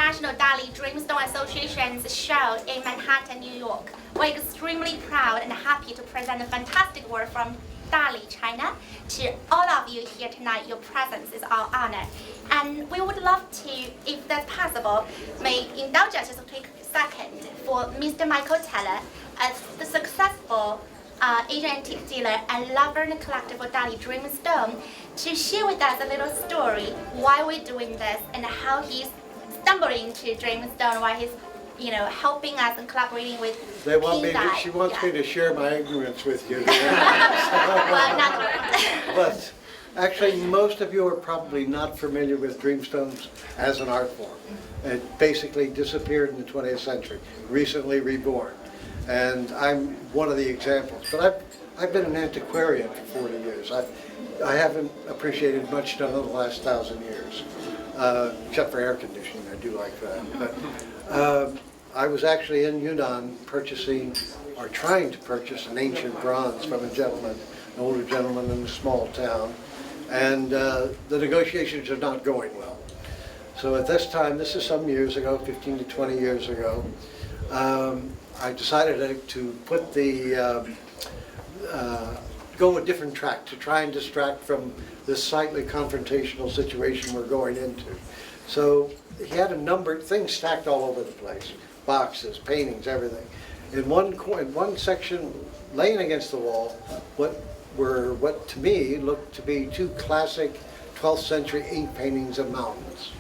International Dali Dreamstone Association's show in Manhattan, New York. We're extremely proud and happy to present a fantastic work from Dali, China. To all of you here tonight, your presence is our honor. And we would love to, if that's possible, may indulge us just a quick second for Mr. Michael Teller, as the successful Asian antique dealer and lover and collector for Dali Dreamstone, to share with us a little story why we're doing this and how he's stumbling to Dreamstone, why he's helping us and collaborating with She wants me to share my ignorance with you. Well, not the But actually, most of you are probably not familiar with Dreamstones as an art form. It basically disappeared in the 20th century, recently reborn. And I'm one of the examples. But I've been an antiquarian for 40 years. I haven't appreciated much done in the last 1,000 years, except for air conditioning. I do like that. But I was actually in Yunnan purchasing, or trying to purchase, an ancient bronze from a gentleman, an older gentleman in a small town. And the negotiations are not going well. So at this time, this is some years ago, 15 to 20 years ago, I decided to put go a different track to try and distract from this slightly confrontational situation we're going into. So he had a number of things stacked all over the place, boxes, paintings, everything. In one section, laying against the wall, what to me looked to be two classic 12th century ink paintings of mountains.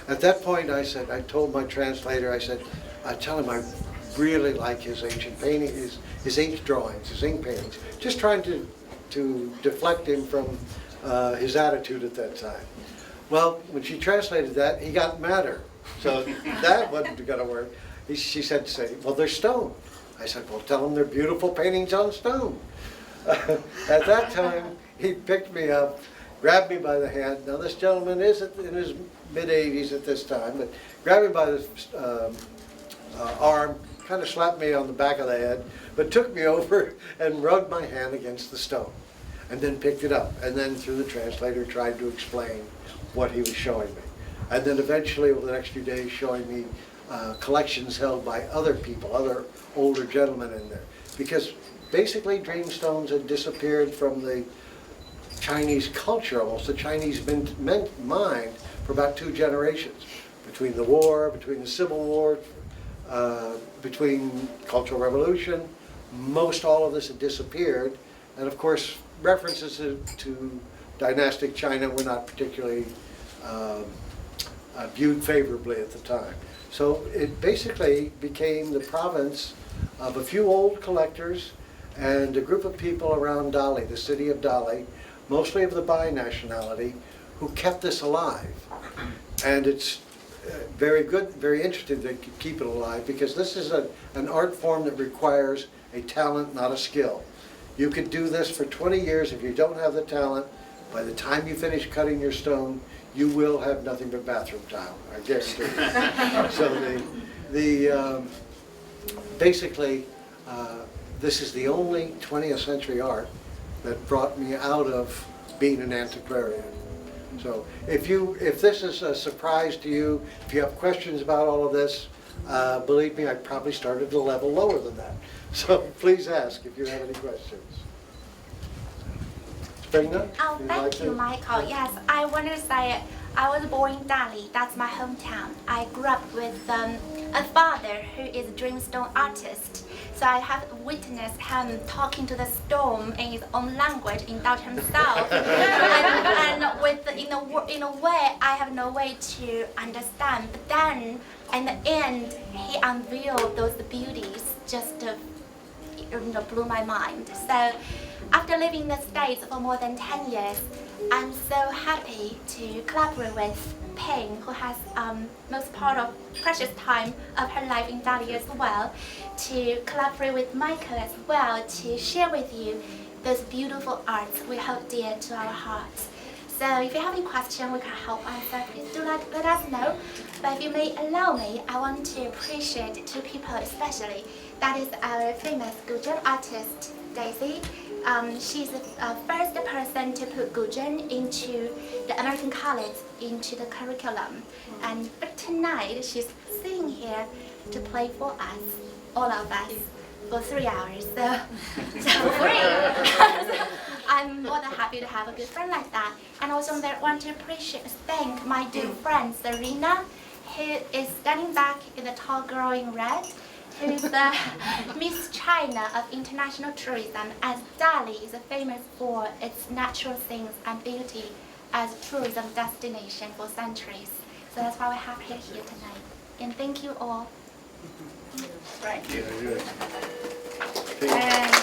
At that point, I told my translator, I tell him I really like his ancient painting, his ink drawings, his ink paintings, just trying to deflect him from his attitude at that time. Well, when she translated that, he got madder. So that wasn't going to work. She said, well, they're stone. I said, well, tell them they're beautiful paintings on stone. At that time, he picked me up, grabbed me by the hand. Now, this gentleman is in his mid-80s at this time, but grabbed me by the arm, kind of slapped me on the back of the head, but took me over and rubbed my hand against the stone, and then picked it up, and then through the translator tried to explain what he was showing me. And then eventually, over the next few days, showing me collections held by other people, other older gentlemen in there. Because basically, Dreamstones had disappeared from the Chinese culture, almost the Chinese mind, for about 2 generations. Between the war, between the Civil War, between Cultural Revolution, most all of this had disappeared. And of course, references to dynastic China were not particularly viewed favorably at the time. So it basically became the province of a few old collectors and a group of people around Dali, the city of Dali, mostly of the Bai nationality, who kept this alive. And it's very good, very interesting to keep it alive, because this is an art form that requires a talent, not a skill. You could do this for 20 years. If you don't have the talent, by the time you finish cutting your stone, you will have nothing but bathroom tile, I guarantee you. So basically, this is the only 20th century art that brought me out of being an antiquarian. So if this is a surprise to you, if you have questions about all of this, believe me, I probably started a level lower than that. So please ask if you have any questions. Springa? Oh, thank you, Michael. Yes, I want to say I was born in Dali. That's my hometown. I grew up with a father who is a Dreamstone artist. So I have witnessed him talking to the stone in his own language, indulge himself. and in a way, I have no way to understand. But then, in the end, he unveiled those beauties, just blew my mind. So after living in the States for more than 10 years, I'm so happy to collaborate with Ping, who has most part of precious time of her life in Dali as well, to collaborate with Michael as well, to share with you those beautiful arts we hold dear to our hearts. So if you have any question we can help answer, please do let us know. But if you may allow me, I want to appreciate 2 people especially. That is our famous Gujarat artist, Daisy, She's the first person to put Guzheng into the American college into the curriculum. And but tonight she's sitting here to play for us, all of us, for 3 hours. So free. I'm more than happy to have a good friend like that. And also I want to thank my dear friend Serena, who is standing back in the tall girl in red, who is the Miss China of international tourism, as Dali is famous for its natural things and beauty as a tourism destination for centuries. So that's why we have her here tonight. And thank you all. Right. Very good. And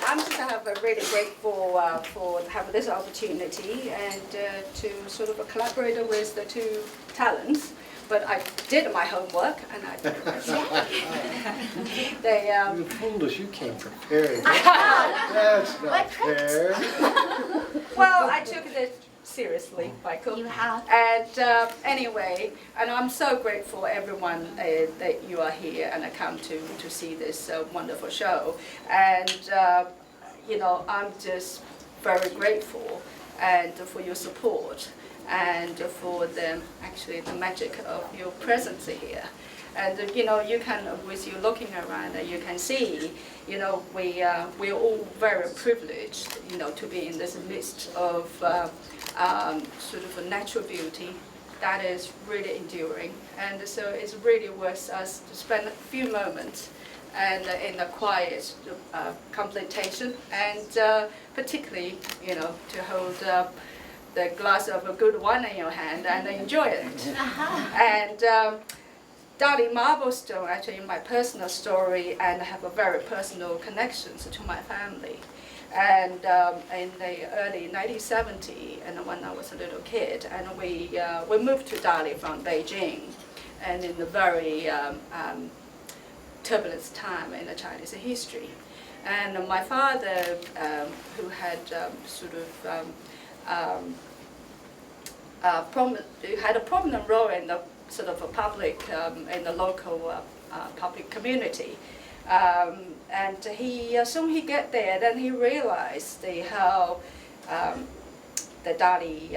I'm just really grateful for having this opportunity and to sort of collaborate with the two talents. But I did my homework and I they You fooled us, you came prepared. That's not fair. well, I took this seriously, Michael. You have. And anyway, and I'm so grateful everyone that you are here and I come to see this wonderful show. And you know, I'm just very grateful and for your support and for the magic of your presence here. And you know, you can, with you looking around, you can see, you know, we're all very privileged, you know, to be in this midst of sort of a natural beauty that is really enduring. And so it's really worth us to spend a few moments and in a quiet contemplation, and particularly, you know, to hold the glass of a good wine in your hand and enjoy it. And Dali marble stone, actually, my personal story, and I have a very personal connections to my family. And in the early 1970s, and when I was a little kid, and we moved to Dali from Beijing, and in the very turbulent time in the Chinese history. And my father, who had sort of had a prominent role in the sort of a public, in the local public community. And he soon he get there, then he realized how the Dali,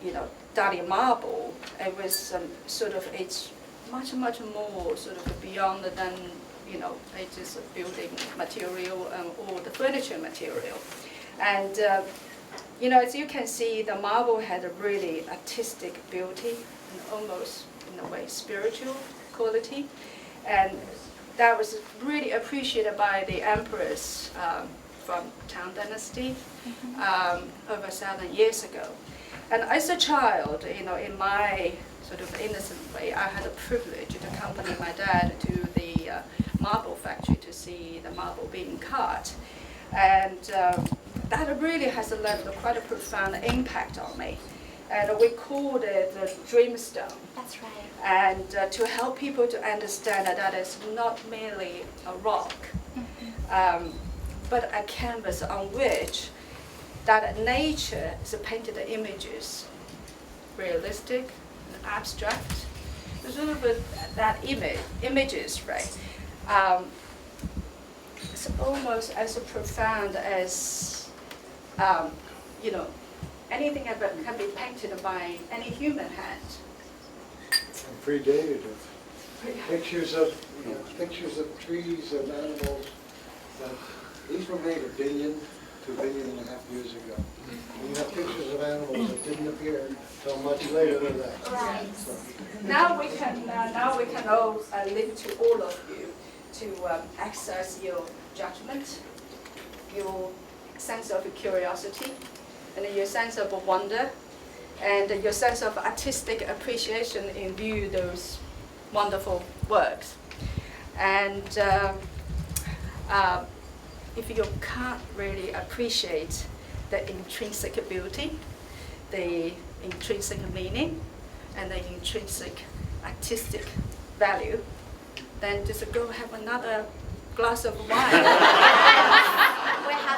you know, Dali marble, it was sort of, it's much more sort of beyond than, you know, it is a building material or the furniture material. And you know, as you can see, the marble had a really artistic beauty and almost, in a way, spiritual quality. And that was really appreciated by the empress from Tang Dynasty over 1,000 years ago. And as a child, you know, in my sort of innocent way, I had a privilege to accompany my dad to the marble factory to see the marble being cut. And that really has left quite a profound impact on me. And we called it the Dreamstone. That's right. And to help people to understand that that is not merely a rock, but a canvas on which that nature is painted images, realistic and abstract. There's sort of that images, right? It's almost as profound as, you know, anything that can be painted by any human hand. And predated it. Pictures of, you know, pictures of trees and animals. These were made 1 billion to 1.5 billion years ago. And you have pictures of animals that didn't appear until much later than that. Right. So, Now we can all leave to all of you to exercise your judgment, your sense of curiosity, and your sense of wonder, and your sense of artistic appreciation in view of those wonderful works. And if you can't really appreciate the intrinsic beauty, the intrinsic meaning, and the intrinsic artistic value, then just go have another glass of wine.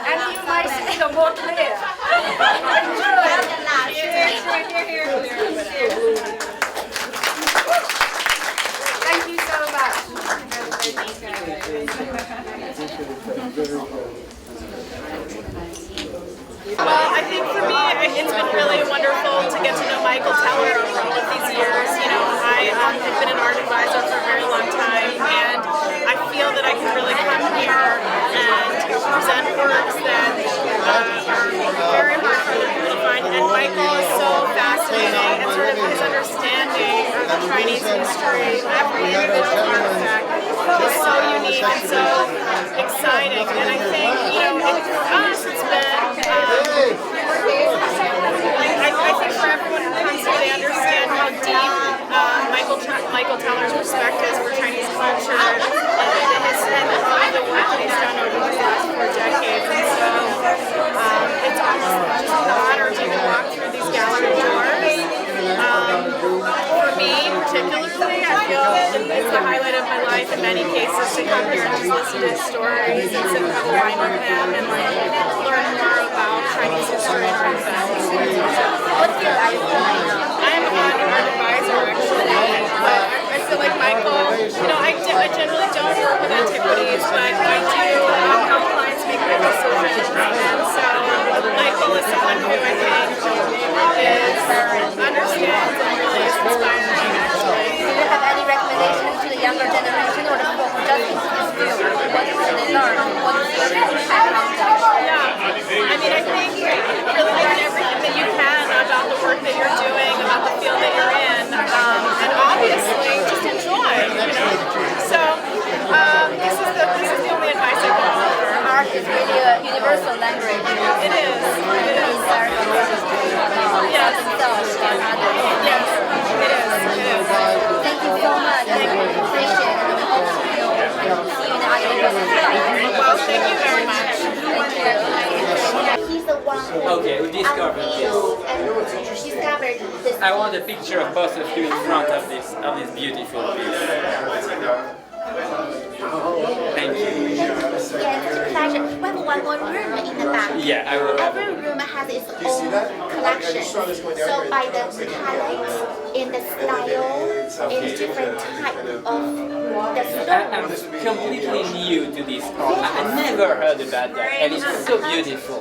And you might see it more clear. Thank you so much. for all of these years. You know, I have been an art advisor for a very long time, and I feel that I can really come here and present works that are very hard for other people to find. And Michael is so fascinating, and sort of his understanding of Chinese history, every individual artifact is so unique and so exciting. And I think, you know, for us, it's been, I think for everyone who comes here, they understand how deep Michael Teller's respect is for Chinese culture and all of the work that he's done over these last 4 decades. And so it's almost just an honor to even walk through these gallery doors. For me, particularly, I feel it's the highlight of my life in many cases to come here and just listen to his stories and sit and have a wine with him and learn more about Chinese history and artifacts. What field are you from? I'm an art advisor, actually, but I feel like Michael, you know, I generally don't work with antiquities, but I do help clients make good decisions, and so Michael is someone who I think understands and really is inspiring, actually. Do you have any recommendations to the younger generation or the people who just into this field? What should they learn? What is the impact on them? Yeah, I mean, I think really learn everything that you can about the work that you're doing, about the field that you're in, and obviously just enjoy, you know. So this is the only advice I can offer. Art is really a universal language. It is. It is. Yes. Yes. It is. It is. Thank you so much. I appreciate it. And we hope to see you in the other videos. Well, thank you very much. Thank you. He's the one who Okay, we discovered unveiled this. and discovered this. I want a picture of both of you in front of this beautiful piece. Thank you. Yeah, it's a pleasure. We have one more room in the back. Yeah, I will. Every room has its own collection. So by the palette, in the style, in different type of the I'm stones. completely new to this art. I never heard about that, and it's so beautiful.